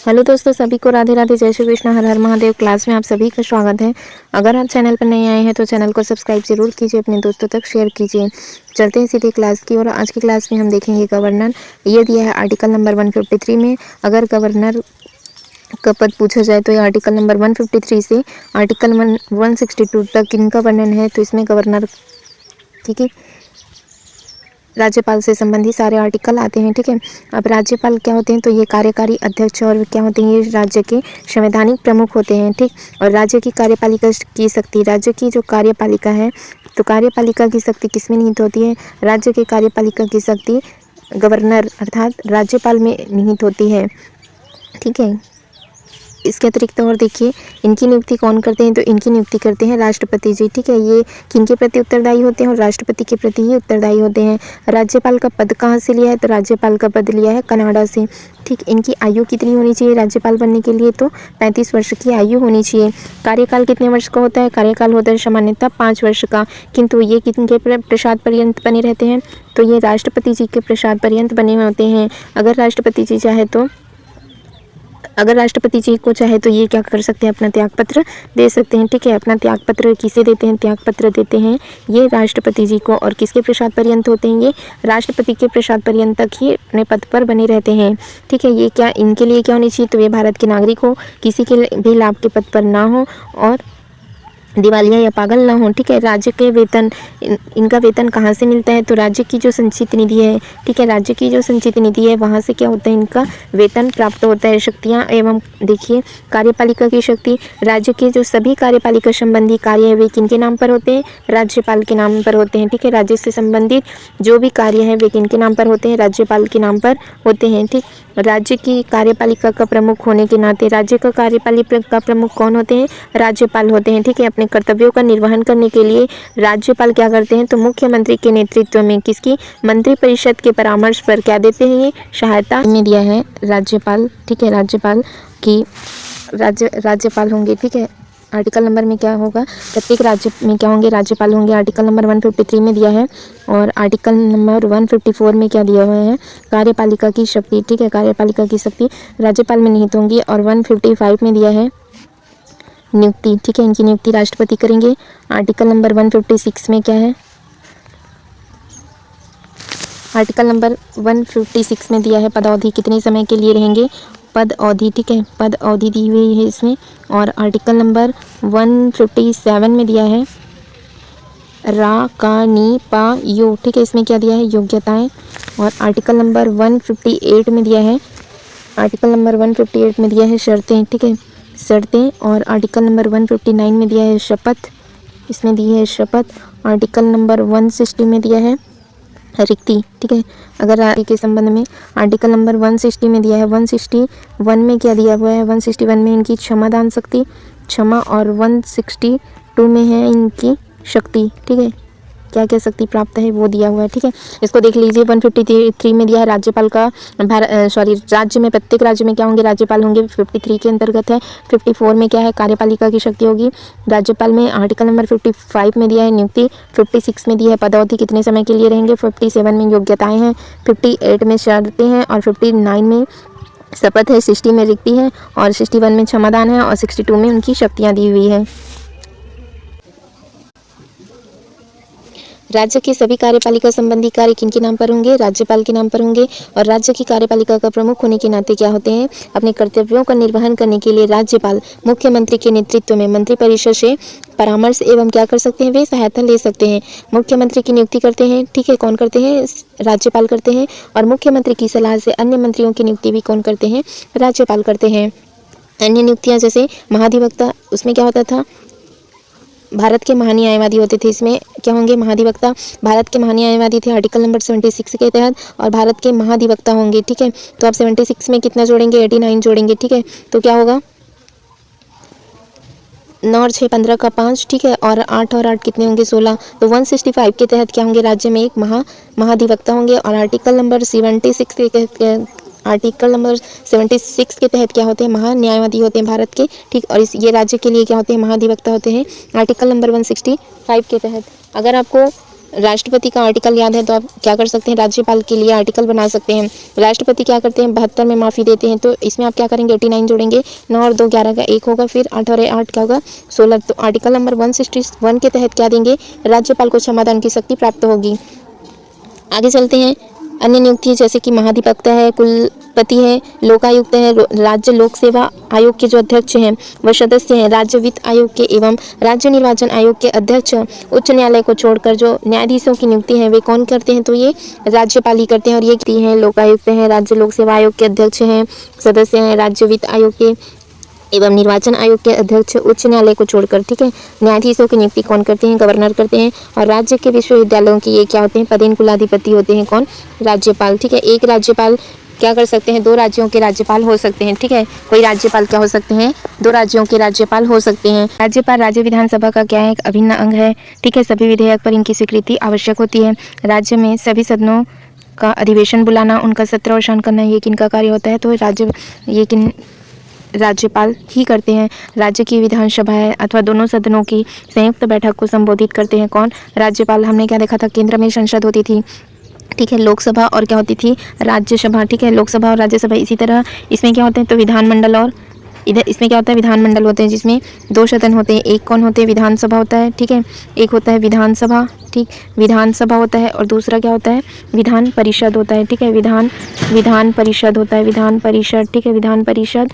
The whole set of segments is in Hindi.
हेलो दोस्तों, सभी को राधे राधे, जय श्री कृष्ण, हर हर महादेव। क्लास में आप सभी का स्वागत है। अगर आप चैनल पर नए आए हैं तो चैनल को सब्सक्राइब जरूर कीजिए, अपने दोस्तों तक शेयर कीजिए। चलते हैं सीधे क्लास की ओर। आज की क्लास में हम देखेंगे गवर्नर। ये दिया है आर्टिकल नंबर 153 में। अगर गवर्नर का पद पूछा जाए तो ये आर्टिकल नंबर 153 से आर्टिकल 162 तक इनका वर्णन है। तो इसमें गवर्नर, ठीक है, राज्यपाल से संबंधित सारे आर्टिकल आते हैं। ठीक है, अब राज्यपाल क्या होते हैं तो ये कार्यकारी अध्यक्ष और क्या होते हैं, ये राज्य के संवैधानिक प्रमुख होते हैं। ठीक, और राज्य की कार्यपालिका की शक्ति, राज्य की जो कार्यपालिका है तो कार्यपालिका की शक्ति किसमें निहित होती है? राज्य के कार्यपालिका की शक्ति गवर्नर अर्थात राज्यपाल में निहित होती है। ठीक है, इसके अतिरिक्त और देखिए इनकी नियुक्ति कौन करते हैं तो इनकी नियुक्ति करते हैं राष्ट्रपति जी। ठीक है, ये किनके प्रति उत्तरदायी होते हैं और राष्ट्रपति के प्रति ही उत्तरदायी होते हैं। राज्यपाल का पद कहाँ से लिया है तो राज्यपाल का पद लिया है कनाडा से। ठीक, इनकी आयु कितनी होनी चाहिए राज्यपाल बनने के लिए तो 35 वर्ष की आयु होनी चाहिए। कार्यकाल कितने वर्ष का होता है? कार्यकाल होता है सामान्यतः 5 वर्ष का, किंतु ये किनके प्रसाद पर्यंत बने रहते हैं तो ये राष्ट्रपति जी के प्रसाद पर्यंत बने होते हैं। अगर राष्ट्रपति जी को चाहे तो ये क्या कर सकते हैं, अपना त्यागपत्र दे सकते हैं। ठीक है, अपना त्यागपत्र किसे देते हैं? त्यागपत्र देते हैं ये राष्ट्रपति जी को। और किसके प्रसाद पर्यंत होते हैं? ये राष्ट्रपति के प्रसाद पर्यंत तक ही अपने पद पर बने रहते हैं। ठीक है, ये क्या इनके लिए क्या होनी चाहिए तो ये भारत के नागरिक हो, किसी के भी लाभ के पद पर ना हो और दिवालिया या पागल ना हो। ठीक है, राज्य के वेतन, इनका वेतन कहाँ से मिलता है तो राज्य की जो संचित निधि है, ठीक है, राज्य की जो संचित निधि है वहाँ से क्या होता है, इनका वेतन प्राप्त होता है। शक्तियाँ एवं देखिए कार्यपालिका की शक्ति, राज्य के जो सभी कार्यपालिका संबंधी कार्य है वे किनके नाम पर होते हैं? राज्यपाल के नाम पर होते हैं। ठीक है, राज्य से संबंधित जो भी कार्य है वे किनके नाम पर होते हैं? राज्यपाल के नाम पर होते हैं। ठीक, राज्य की कार्यपालिका का प्रमुख होने के नाते राज्य का कार्यपालिका का प्रमुख कौन होते हैं? राज्यपाल होते हैं। ठीक है, अपने कर्तव्यों का निर्वहन करने के लिए राज्यपाल क्या करते हैं तो मुख्यमंत्री के नेतृत्व में किसकी मंत्रिपरिषद के परामर्श पर क्या देते हैं? ये सहायता में दिया है राज्यपाल। ठीक है, राज्यपाल की राज्यपाल होंगे। ठीक है, आर्टिकल नंबर में क्या होगा, प्रत्येक राज्य में क्या होंगे? राज्यपाल होंगे। आर्टिकल नंबर 153 में दिया है और आर्टिकल नंबर 154 में क्या दिया हुआ है? कार्यपालिका की शक्ति। ठीक है, कार्यपालिका की शक्ति राज्यपाल में निहित होंगी। और 155 में दिया है नियुक्ति। ठीक है, इनकी नियुक्ति राष्ट्रपति करेंगे। आर्टिकल नंबर 156 में क्या है? आर्टिकल नंबर 156 में दिया है पद अवधि कितने समय के लिए रहेंगे? पद अवधि। ठीक है, पद अवधि दी हुई है इसमें। और आर्टिकल नंबर 157 में दिया है रा का नी पा यो। ठीक है, इसमें क्या दिया है? योग्यताएं। और आर्टिकल नंबर 158 में दिया है, आर्टिकल नंबर 158 में दिया है शर्तें। ठीक है, शर्तें। और आर्टिकल नंबर 159 में दिया है शपथ, इसमें दी है शपथ। आर्टिकल नंबर 160 में दिया है रिक्ति। ठीक है, अगर आगे के संबंध में आर्टिकल नंबर 160 में दिया है, 161 में क्या दिया हुआ है? 161 में इनकी क्षमादान शक्ति, क्षमा। और 162 में है इनकी शक्ति। ठीक है, क्या क्या शक्ति प्राप्त है वो दिया हुआ है। ठीक है, इसको देख लीजिए। 153 में दिया है राज्यपाल का राज्य में, प्रत्येक राज्य में क्या होंगे? राज्यपाल होंगे। 53 के अंतर्गत है। 54 में क्या है? कार्यपालिका की शक्ति होगी राज्यपाल में। आर्टिकल नंबर 55 में दिया है नियुक्ति। 56 में दिया है पद अवधि कितने समय के लिए रहेंगे? 57 में योग्यताएं हैं। 58 में शर्तें हैं। और 59 में शपथ है। 60 में रिक्ति है। और 61 में क्षमादान है। और 62 में उनकी शक्तियाँ दी हुई है। राज्य के सभी कार्यपालिका संबंधी कार्य किनके नाम पर होंगे? राज्यपाल के नाम पर होंगे। और राज्य की कार्यपालिका का प्रमुख होने के नाते क्या होते हैं? अपने कर्तव्यों का निर्वहन करने के लिए राज्यपाल मुख्यमंत्री के नेतृत्व में मंत्रिपरिषद से परामर्श एवं क्या कर सकते हैं? वे सहायता ले सकते हैं। मुख्यमंत्री की नियुक्ति करते हैं। ठीक है, कौन करते हैं? राज्यपाल करते हैं। और मुख्यमंत्री की सलाह से अन्य मंत्रियों की नियुक्ति भी कौन करते हैं? राज्यपाल करते हैं। अन्य नियुक्तियाँ जैसे महाधिवक्ता, उसमें क्या होता था? भारत के महान्यायवादी होते थे। इसमें क्या होंगे? महाधिवक्ता। भारत के महान्यायवादी थे आर्टिकल नंबर 76 के तहत, और भारत के महाधिवक्ता होंगे। ठीक है, तो आप 76 में कितना जोड़ेंगे? 89 जोड़ेंगे। ठीक है, तो क्या होगा? 9 और 6 15 का 5। ठीक है, और 8 और 8 कितने होंगे? 16। तो 165 के तहत क्या होंगे? राज्य में एक महाधिवक्ता होंगे। और आर्टिकल नंबर 76 के तहत क्या होते हैं? महान्यायवादी होते हैं भारत के। ठीक, और ये राज्य के लिए क्या होते हैं? महाधिवक्ता होते हैं आर्टिकल नंबर 165 के तहत। अगर आपको राष्ट्रपति का आर्टिकल याद है तो आप क्या कर सकते हैं, राज्यपाल के लिए आर्टिकल बना सकते हैं। राष्ट्रपति क्या करते हैं, 72 में माफ़ी देते हैं, तो इसमें आप क्या करेंगे, 89 जोड़ेंगे, 9 और 2 11 का 1 होगा, फिर 8 और 8 क्या होगा, 16। तो आर्टिकल नंबर 161 के तहत क्या देंगे, राज्यपाल को क्षमादान की शक्ति प्राप्त होगी। आगे चलते हैं। अन्य नियुक्ति जैसे कि महाधिवक्ता है, कुलपति है, लोकायुक्त है, राज्य लोक सेवा आयोग के जो अध्यक्ष हैं वह सदस्य हैं, राज्य वित्त आयोग के एवं राज्य निर्वाचन आयोग के अध्यक्ष। उच्च न्यायालय को छोड़कर जो न्यायाधीशों की नियुक्ति है वे कौन करते हैं, तो ये राज्यपाल ही करते हैं। और ये हैं लोकायुक्त हैं, राज्य लोक सेवा आयोग के अध्यक्ष हैं, सदस्य हैं, राज्य वित्त आयोग के एवं निर्वाचन आयोग के अध्यक्ष, उच्च न्यायालय को छोड़कर। ठीक है, न्यायाधीशों की नियुक्ति कौन करते हैं, गवर्नर करते हैं। और राज्य के विश्वविद्यालयों की ये क्या होते हैं, पदेन कुलाधिपति होते हैं, कौन, राज्यपाल। ठीक है, एक राज्यपाल क्या कर सकते हैं, 2 राज्यों के राज्यपाल हो सकते हैं। ठीक है, कोई राज्यपाल क्या हो सकते हैं, 2 राज्यों के राज्यपाल हो सकते हैं। राज्यपाल राज्य विधानसभा का क्या है, एक अभिन्न अंग है। ठीक है, सभी विधेयक पर इनकी स्वीकृति आवश्यक होती है। राज्य में सभी सदनों का अधिवेशन बुलाना, उनका सत्र अवसान करना, ये किनका कार्य होता है, तो ये राज्यपाल ही करते हैं। राज्य की विधानसभा है अथवा दोनों सदनों की संयुक्त बैठक को संबोधित करते हैं, कौन, राज्यपाल। हमने क्या देखा था, केंद्र में संसद होती थी। ठीक है, लोकसभा और क्या होती थी, राज्यसभा। ठीक है, लोकसभा और राज्यसभा। इसी तरह इसमें क्या होते हैं, तो विधानमंडल, और इधर इसमें क्या होता है, विधानमंडल होते हैं जिसमें 2 सदन होते हैं। एक कौन होते हैं, विधानसभा होता है। ठीक है, एक होता है विधानसभा। ठीक, विधानसभा होता है, और दूसरा क्या होता है, विधान परिषद होता है। ठीक है, विधान परिषद होता है, विधान परिषद। ठीक है, विधान परिषद।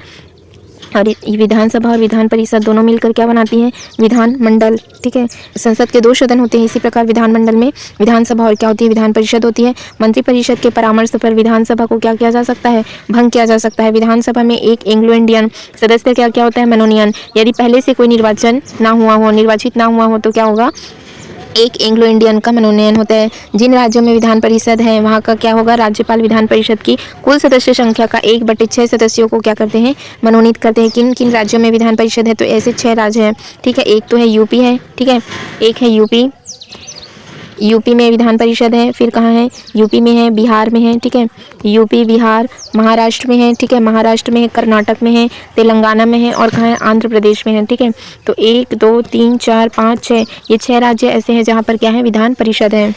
और विधानसभा और विधान परिषद दोनों मिलकर क्या बनाती हैं, विधानमंडल। ठीक है, संसद के 2 सदन होते हैं, इसी प्रकार विधानमंडल में विधानसभा और क्या होती है, विधान परिषद होती है। मंत्रिपरिषद के परामर्श पर विधानसभा को क्या किया जा सकता है, भंग किया जा सकता है। विधानसभा में एक एंग्लो इंडियन सदस्य क्या क्या होता है, मनोनयन। यदि पहले से कोई निर्वाचित ना हुआ हो तो क्या होगा, एक एंग्लो इंडियन का मनोनयन होता है। जिन राज्यों में विधान परिषद है वहाँ का क्या होगा, राज्यपाल विधान परिषद की कुल सदस्य संख्या का 1/6 सदस्यों को क्या करते हैं, मनोनीत करते हैं। किन किन राज्यों में विधान परिषद है, तो ऐसे 6 राज्य हैं। ठीक है, एक तो है यूपी है। ठीक है, एक है यूपी में विधान परिषद है। फिर कहाँ है, यूपी में है, बिहार में है। ठीक है, यूपी, बिहार, महाराष्ट्र में है। ठीक है, महाराष्ट्र में है, कर्नाटक में है, तेलंगाना में है, और कहाँ है, आंध्र प्रदेश में है। ठीक है, तो 1 2 3 4 5 6 ये 6 राज्य ऐसे हैं जहाँ पर क्या है, विधान परिषद है।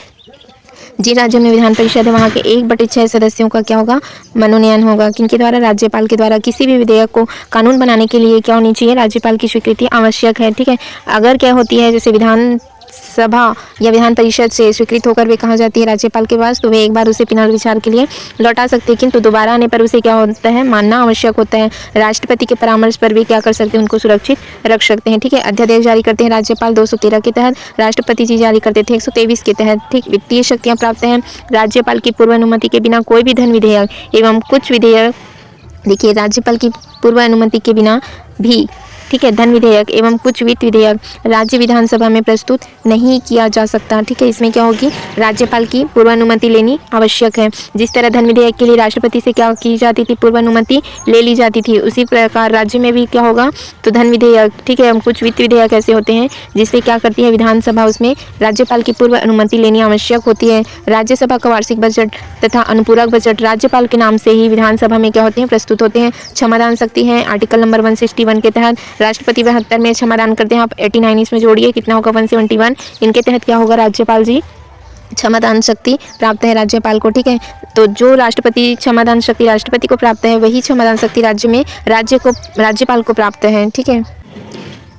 जिन राज्यों में विधान परिषद है वहाँ के 1/6 सदस्यों का क्या होगा, मनोनयन होगा। किनके द्वारा, राज्यपाल के द्वारा। किसी भी विधेयक को कानून बनाने के लिए क्या होनी चाहिए, राज्यपाल की स्वीकृति आवश्यक है। ठीक है, अगर क्या होती है, जैसे विधान सभा या विधान परिषद से स्वीकृत होकर वे कहाँ जाती है, राज्यपाल के पास, तो वे एक बार उसे पुनर्विचार के लिए लौटा सकते हैं, किंतु दोबारा आने पर उसे क्या होता है, मानना आवश्यक होता है। राष्ट्रपति के परामर्श पर वे क्या कर सकते हैं, उनको सुरक्षित रख सकते हैं। ठीक है, अध्यादेश जारी करते हैं राज्यपाल 213 के तहत, राष्ट्रपति जी जारी करते थे 123 के तहत। ठीक, वित्तीय शक्तियाँ प्राप्त हैं राज्यपाल की पूर्व अनुमति के बिना कोई भी धन विधेयक एवं कुछ विधेयक, देखिए राज्यपाल की पूर्व अनुमति के बिना भी, ठीक है, धन विधेयक एवं कुछ वित्त विधेयक राज्य विधानसभा में प्रस्तुत नहीं किया जा सकता। ठीक है, इसमें क्या होगी, राज्यपाल की पूर्व अनुमति लेनी आवश्यक है। जिस तरह धन विधेयक के लिए राष्ट्रपति से क्या की जाती थी, पूर्व अनुमति ले ली जाती थी, उसी प्रकार राज्य में भी क्या होगा, तो धन विधेयक, ठीक है, कुछ वित्त विधेयक ऐसे होते हैं जिससे क्या करती है विधानसभा, उसमें राज्यपाल की पूर्व अनुमति लेनी आवश्यक होती है। राज्यसभा का वार्षिक बजट तथा अनुपूरक बजट राज्यपाल के नाम से ही विधानसभा में क्या होते हैं, प्रस्तुत होते हैं। क्षमादान शक्ति है आर्टिकल नंबर 161 के तहत, राष्ट्रपति 72 में क्षमादान करते हैं, आप 89 इसमें जोड़िए, कितना होगा 171। इनके तहत क्या होगा, राज्यपाल जी क्षमादान शक्ति प्राप्त है राज्यपाल को। ठीक है, तो जो राष्ट्रपति क्षमादान शक्ति राष्ट्रपति को प्राप्त है वही क्षमादान शक्ति राज्यपाल को प्राप्त है। ठीक है,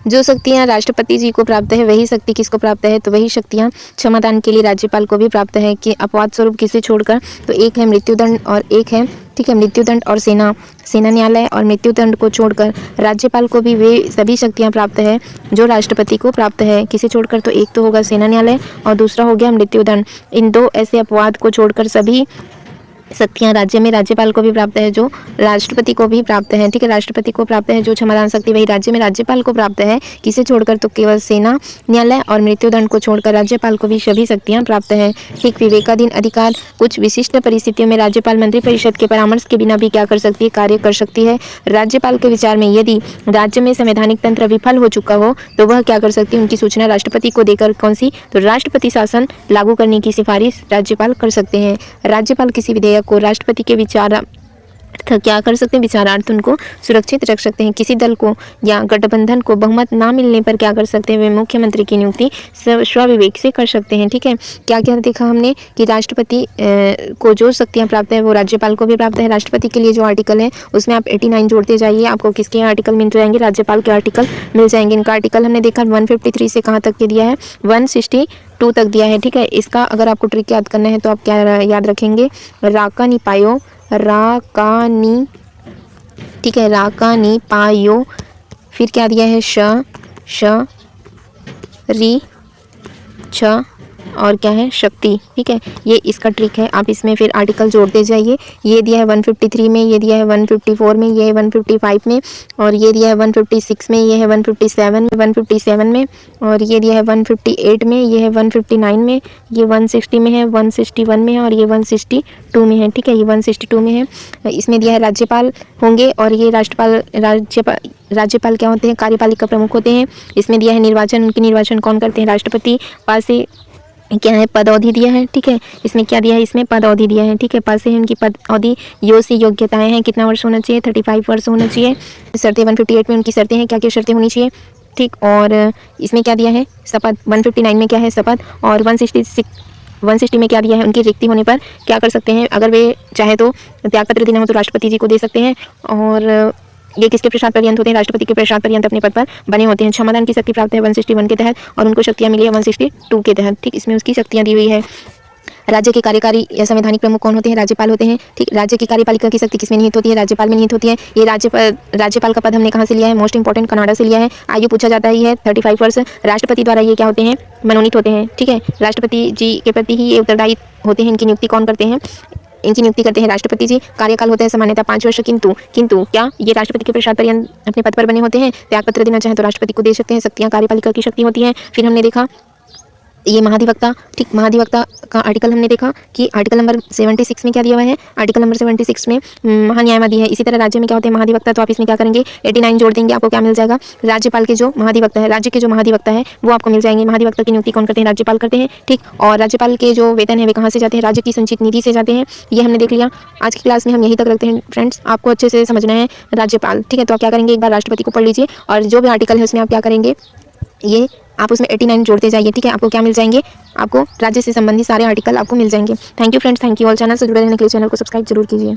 जो शक्तियाँ राष्ट्रपति जी को प्राप्त है वही शक्ति किसको प्राप्त है, तो वही शक्तियाँ क्षमादान के लिए राज्यपाल को भी प्राप्त है। कि अपवाद स्वरूप किसे छोड़कर, तो एक है मृत्युदंड और एक है, ठीक है, मृत्युदंड और सेना न्यायालय और मृत्युदंड को छोड़कर राज्यपाल को भी वे सभी शक्तियाँ प्राप्त है जो राष्ट्रपति को प्राप्त है। किसे छोड़कर, तो एक तो होगा सेना न्यायालय और दूसरा हो गया मृत्युदंड। इन दो ऐसे अपवाद को छोड़कर सभी शक्तियाँ राज्य में राज्यपाल को भी प्राप्त है जो राष्ट्रपति को भी प्राप्त है। ठीक है, राष्ट्रपति को प्राप्त है जो क्षमादान शक्ति, वही राज्य में राज्यपाल को प्राप्त है। किसे छोड़कर, तो केवल सेना न्यायालय और मृत्युदंड को छोड़कर राज्यपाल को भी सभी शक्तियाँ प्राप्त है। ठीक, विवेकाधीन अधिकार कुछ विशिष्ट परिस्थितियों में राज्यपाल मंत्रिपरिषद के परामर्श के बिना भी क्या कर सकती है, कार्य कर सकती है। राज्यपाल के विचार में यदि राज्य में संवैधानिक तंत्र विफल हो चुका हो तो वह क्या कर सकती है, उनकी सूचना राष्ट्रपति को देकर कौन सी, तो राष्ट्रपति शासन लागू करने की सिफारिश राज्यपाल कर सकते हैं। राज्यपाल किसी विधेयक को राष्ट्रपति के विचार क्या कर सकते हैं, विचारार्थ उनको सुरक्षित रख सकते हैं। किसी दल को या गठबंधन को बहुमत ना मिलने पर क्या कर सकते हैं, वे मुख्यमंत्री की नियुक्ति स्वविवेक से कर सकते हैं। ठीक है, क्या क्या देखा हमने कि राष्ट्रपति को जो शक्तियाँ प्राप्त है वो राज्यपाल को भी प्राप्त है। राष्ट्रपति के लिए जो आर्टिकल है उसमें आप 89 जोड़ते जाइए, आपको किसके आर्टिकल मिल जाएंगे, राज्यपाल के आर्टिकल मिल जाएंगे। इनका आर्टिकल हमने देखा 153 से कहाँ तक के दिया है, 162 तक दिया है। ठीक है, इसका अगर आपको ट्रिक याद करना है तो आप क्या याद रखेंगे, राका निपायो, राकानी, ठीक है, राकानी पायो, फिर क्या दिया है, श री छ और क्या है, शक्ति। ठीक है, ये इसका ट्रिक है। आप इसमें फिर आर्टिकल जोड़ते जाइए। ये दिया है 153 में, ये दिया है 154 में, ये है 155 में, और ये दिया है 156 में, ये है 157 में, और ये दिया है 158 में, ये है 159 में, ये 160 में है, 161 में है, और ये 162 में है। ठीक है, ये 162 में है। इसमें दिया है राज्यपाल होंगे, और ये राज्यपाल क्या होते हैं, कार्यपालिका प्रमुख होते हैं। इसमें दिया है निर्वाचन, उनके निर्वाचन कौन करते हैं, राष्ट्रपति। पास से क्या है, पद अवधि दिया है। ठीक है, इसमें क्या दिया है, इसमें पद अवधि दिया है। ठीक है, पास से उनकी पद अवधि, योग्यताएं हैं, कितना वर्ष होना चाहिए, 35 वर्ष होना चाहिए। शर्तें 158 में उनकी शर्तें हैं, क्या क्या शर्तें होनी चाहिए। ठीक, और इसमें क्या दिया है, शपथ। 159 में क्या है, शपथ। और 160 में क्या दिया है, उनकी रिक्ति होने पर क्या कर सकते हैं, अगर वे चाहे तो त्यागपत्र देना हो तो राष्ट्रपति जी को दे सकते हैं। और ये किसके प्रसाद पर्यंत होते हैं, राष्ट्रपति के प्रसाद पर्यंत अपने पद पर बने होते हैं। क्षमादान की शक्ति प्राप्त है 161 के तहत, और उनको शक्तियाँ मिली है 162 के तहत। ठीक, इसमें उसकी शक्तियाँ दी हुई है। राज्य के कार्यकारी या संवैधानिक प्रमुख कौन होते हैं, राज्यपाल होते हैं। ठीक, राज्य की कार्यपालिका की शक्ति किसमें निहित होती है, राज्यपाल में निहित होती है। ये राज्यपाल का पद हमने कहाँ से लिया है, मोस्ट इंपॉर्टेंट कनाडा से लिया है। आयु पूछा जाता ही है 35 वर्ष। राष्ट्रपति द्वारा ये क्या होते हैं, मनोनीत होते हैं। ठीक है, राष्ट्रपति जी के प्रति ही ये उत्तरदायी होते हैं। इनकी नियुक्ति कौन करते हैं, इनकी नियुक्ति करते हैं राष्ट्रपति जी। कार्यकाल होता है सामान्यतः 5 वर्ष, किंतु क्या ये राष्ट्रपति के प्रसाद पर्यंत अपने पद पर बने होते हैं। त्यागपत्र देना चाहे तो राष्ट्रपति को दे सकते हैं। शक्तियाँ कार्यपालिका की शक्ति होती हैं। फिर हमने देखा ये महाधिवक्ता। ठीक, महाधिवक्ता का आर्टिकल हमने देखा कि आर्टिकल नंबर 76 में क्या दिया हुआ है, आर्टिकल नंबर 76 में महान्यायवादी है। इसी तरह राज्य में क्या होते हैं, महाधिवक्ता। तो आप इसमें क्या करेंगे, 89 जोड़ देंगे, आपको क्या मिल जाएगा, राज्यपाल के जो महाधिवक्ता है, राज्य के जो महाधिवक्ता है वो आपको मिल जाएंगे। महाधिवक्ता की नियुक्ति कौन करते हैं, राज्यपाल करते हैं। ठीक, और राज्यपाल के जो वेतन है वे कहाँ से जाते हैं, राज्य की संचित निधि से जाते हैं। ये हमने देख लिया। आज की क्लास में हम यहीं तक रखते हैं फ्रेंड्स, आपको अच्छे से समझना है राज्यपाल। ठीक है, तो आप क्या करेंगे, एक बार राष्ट्रपति को पढ़ लीजिए, और जो भी आर्टिकल है उसमें आप क्या करेंगे, ये आप उसमें 89 जोड़ते जाइए। ठीक है, आपको क्या मिल जाएंगे, आपको राज्य से संबंधित सारे आर्टिकल आपको मिल जाएंगे। Thank you friends, thank you all. Channel से जुड़े रहने के लिए चैनल को सब्सक्राइब जरूर कीजिए।